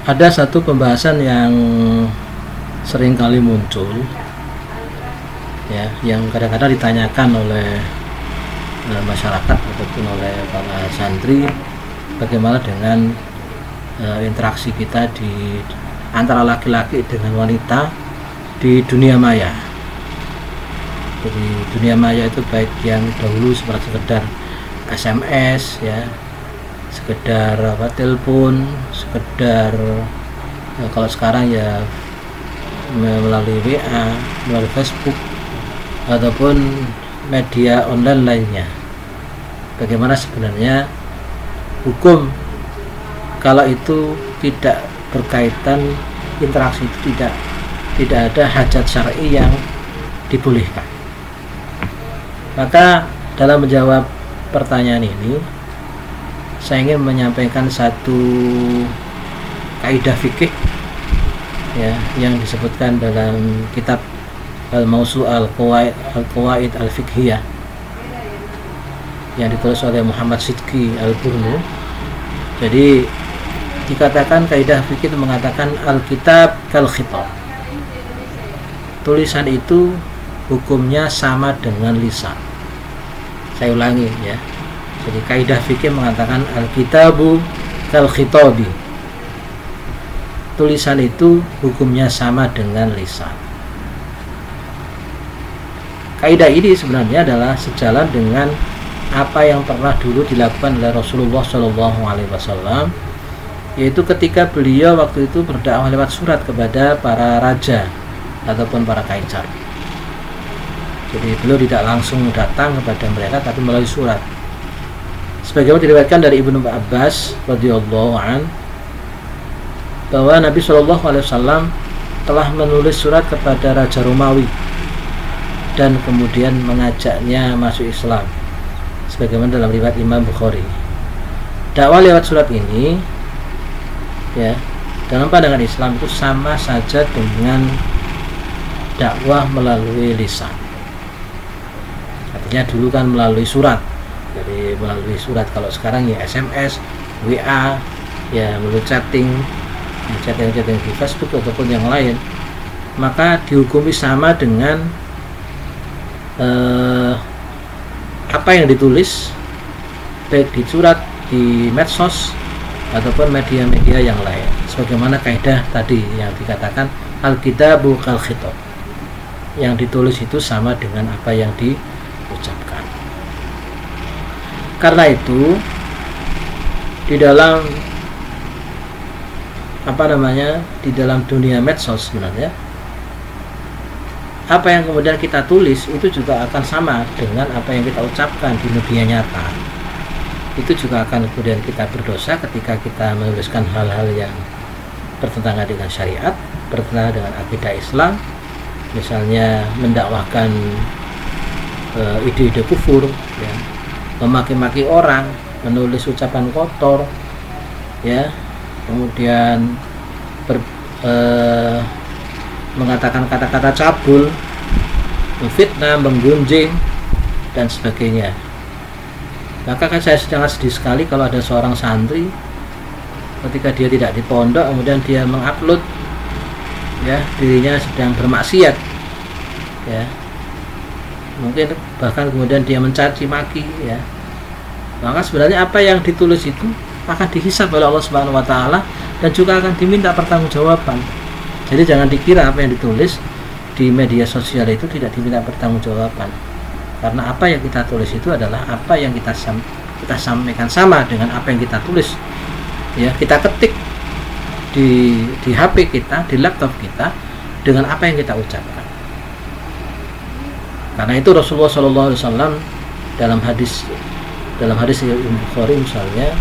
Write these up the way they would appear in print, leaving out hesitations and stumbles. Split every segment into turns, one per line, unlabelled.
Ada satu pembahasan yang sering kali muncul, ya, yang kadang-kadang ditanyakan oleh masyarakat ataupun oleh para santri, bagaimana dengan interaksi kita di antara laki-laki dengan wanita di dunia maya. Jadi dunia maya itu baik yang dahulu seperti sekedar SMS, ya, sekedar telepon, sekedar kalau sekarang ya melalui WA, melalui Facebook ataupun media online lainnya. Bagaimana sebenarnya hukum kalau itu tidak berkaitan, interaksi itu tidak ada hajat syar'i yang dibolehkan. Maka dalam menjawab pertanyaan ini, saya ingin menyampaikan satu kaidah fikih, ya, yang disebutkan dalam kitab Al-Mawsu' Al-Qawaid Al-Fiqhiyah yang ditulis oleh Muhammad Sidki Al-Burnu. Jadi dikatakan kaidah fikih itu mengatakan al-kitab kal khitab. Tulisan itu hukumnya sama dengan lisan. Saya ulangi, ya. Jadi kaidah fikih mengatakan al-kitabu kal khitabi. Tulisan itu hukumnya sama dengan lisan. Kaidah ini sebenarnya adalah sejalan dengan apa yang pernah dulu dilakukan oleh Rasulullah SAW, yaitu ketika beliau waktu itu berdakwah lewat surat kepada para raja ataupun para kaisar. Jadi beliau tidak langsung datang kepada mereka, tapi melalui surat. Sebagaimana diriwayatkan dari Ibnu Abbas radhiyallahu an, bahwa Nabi SAW telah menulis surat kepada Raja Romawi dan kemudian mengajaknya masuk Islam, sebagaimana dalam riwayat Imam Bukhari. Dakwah lewat surat ini, ya, dalam pandangan Islam itu sama saja dengan dakwah melalui lisan. Artinya dulu kan melalui surat, jadi melalui surat. Kalau sekarang ya SMS, WA, ya melalui chatting di Facebook ataupun yang lain, maka dihukumi sama dengan apa yang ditulis baik di surat, di medsos ataupun media-media yang lain. Sebagaimana kaidah tadi yang dikatakan al-kitabu kal khitab, yang ditulis itu sama dengan apa yang diucapkan. Karena itu di dalam di dalam dunia medsos sebenarnya apa yang kemudian kita tulis itu juga akan sama dengan apa yang kita ucapkan di media nyata. Itu juga akan kemudian kita berdosa ketika kita menuliskan hal-hal yang bertentangan dengan syariat, bertentangan dengan akidah Islam, misalnya mendakwahkan ide-ide kufur, ya, memaki-maki orang, menulis ucapan kotor, ya, kemudian mengatakan kata-kata cabul, memfitnah, menggunjing dan sebagainya. Maka kan saya sangat sedih sekali kalau ada seorang santri ketika dia tidak di pondok kemudian dia mengupload, ya, dirinya sedang bermaksiat, ya, mungkin bahkan kemudian dia mencaci maki, ya. Maka sebenarnya apa yang ditulis itu akan dihisab oleh Allah Subhanahu wa taala dan juga akan diminta pertanggungjawaban. Jadi jangan dikira apa yang ditulis di media sosial itu tidak diminta pertanggungjawaban. Karena apa yang kita tulis itu adalah apa yang kita sampaikan sama dengan apa yang kita tulis. Ya, kita ketik di HP kita, di laptop kita dengan apa yang kita ucapkan. Karena itu Rasulullah SAW dalam hadis Imam Bukhari misalnya,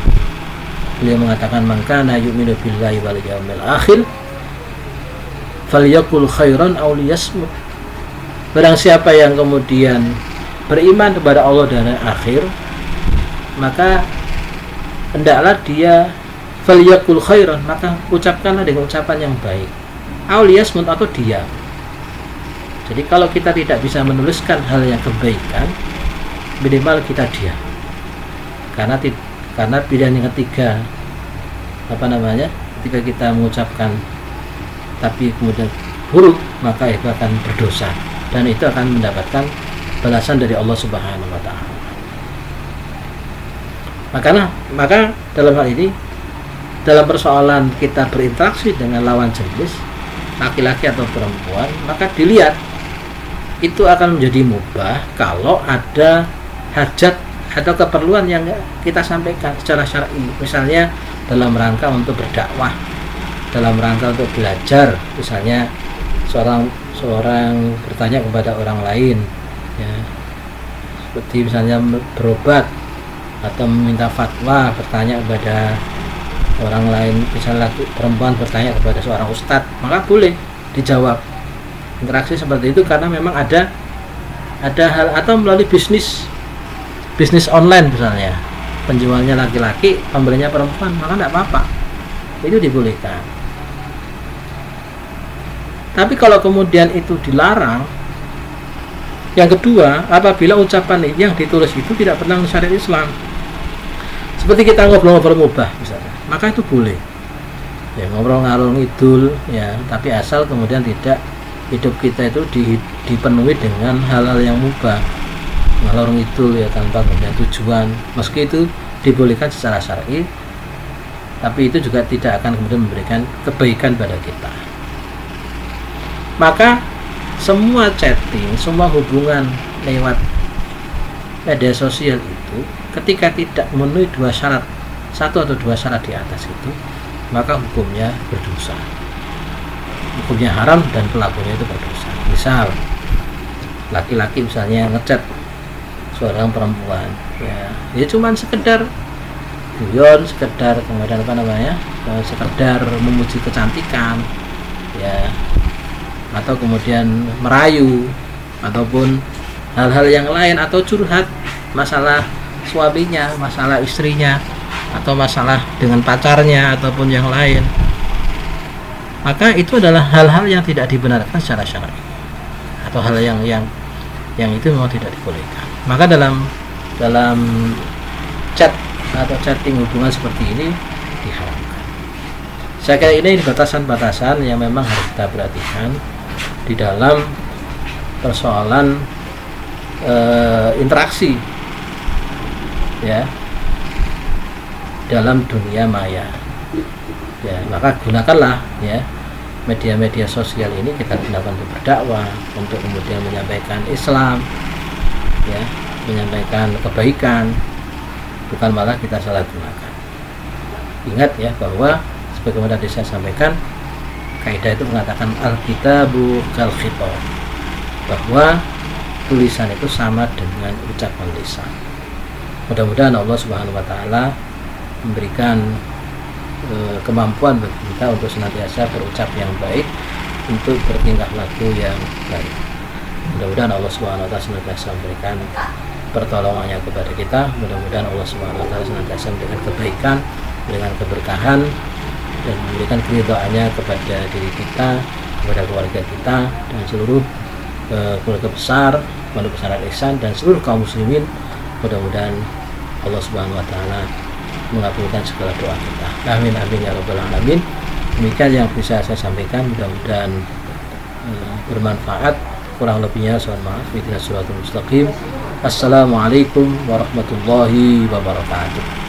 beliau mengatakan man kana yu'minu billahi wal yawmil akhir falyakul khairan aw liyasmut. Barang siapa yang kemudian beriman kepada Allah dan akhir, maka hendaklah dia falyakul khairan, maka ucapkanlah dengan ucapan yang baik, aw liyasmut, atau diam. Jadi kalau kita tidak bisa menuliskan hal yang kebaikan, minimal kita diam. Karena pilihan yang ketiga ketika kita mengucapkan tapi kemudian buruk, maka itu akan berdosa dan itu akan mendapatkan balasan dari Allah Subhanahu wa taala. Maka dalam hal ini, dalam persoalan kita berinteraksi dengan lawan jenis, laki-laki atau perempuan, maka dilihat itu akan menjadi mubah kalau ada hajat atau keperluan yang kita sampaikan secara syar'i, misalnya dalam rangka untuk berdakwah, dalam rangka untuk belajar, misalnya seorang bertanya kepada orang lain, ya, seperti misalnya berobat atau meminta fatwa, bertanya kepada orang lain, misalnya perempuan bertanya kepada seorang ustadz, maka boleh dijawab. Interaksi seperti itu karena memang ada hal, atau melalui bisnis online misalnya, penjualnya laki-laki, pembelinya perempuan, maka tidak apa-apa, itu dibolehkan. Tapi kalau kemudian itu dilarang, yang kedua, apabila ucapan yang ditulis itu tidak pernah syariat Islam, seperti kita ngobrol-ngobrol mubah misalnya, maka itu boleh ya, ngobrol ngalor ngidul ya, tapi asal kemudian tidak hidup kita itu dipenuhi dengan hal-hal yang mubah, ngalor ngidul ya tanpa punya tujuan, meski itu dibolehkan secara syar'i, tapi itu juga tidak akan kemudian memberikan kebaikan pada kita. Maka semua chatting, semua hubungan lewat media sosial itu ketika tidak memenuhi satu atau dua syarat di atas itu, maka hukumnya berdosa, hukumnya haram dan pelakunya itu berdosa. Misal laki-laki misalnya ngechat seorang perempuan, ya cuman sekedar guyon, sekedar kemudian sekedar memuji kecantikan, ya, atau kemudian merayu, ataupun hal-hal yang lain, atau curhat masalah suaminya, masalah istrinya, atau masalah dengan pacarnya, ataupun yang lain, maka itu adalah hal-hal yang tidak dibenarkan secara syar'i, atau hal yang itu memang tidak dibolehkan. Maka dalam chat atau chatting hubungan seperti ini diharamkan. Saya kira ini batasan-batasan yang memang harus kita perhatikan di dalam persoalan interaksi ya dalam dunia maya. Ya, maka gunakanlah ya media-media sosial ini kita gunakan untuk berdakwah, untuk kemudian menyampaikan Islam, ya, menyampaikan kebaikan, bukan malah kita salah gunakan. Ingat ya bahwa sebagaimana tadi saya sampaikan, kaidah itu mengatakan al-kitabu kal khitab, bahwa tulisan itu sama dengan ucapan lisan. Mudah-mudahan Allah Subhanahu wa taala memberikan kemampuan bagi kita untuk senantiasa berucap yang baik, untuk bertingkah laku yang baik. Mudah-mudahan Allah Subhanahu wa taala senantiasa memberikan pertolongannya kepada kita. Mudah-mudahan Allah Subhanahu wa taala senantiasa memberikan kebaikan, dengan keberkahan, dan memberikan keridhaannya kepada diri kita, kepada keluarga kita, dan seluruh keluarga besar, pondok pesantren Ihsan, dan seluruh kaum muslimin. Mudah-mudahan Allah Subhanahu wa taala mengabulkan segala doa kita. Amin amin ya rabbal alamin. Demikian yang bisa saya sampaikan, mudah-mudahan bermanfaat. Kurang lebihnya mohon maaf. Ihdinas siratal mustaqim. Assalamualaikum warahmatullahi wabarakatuh.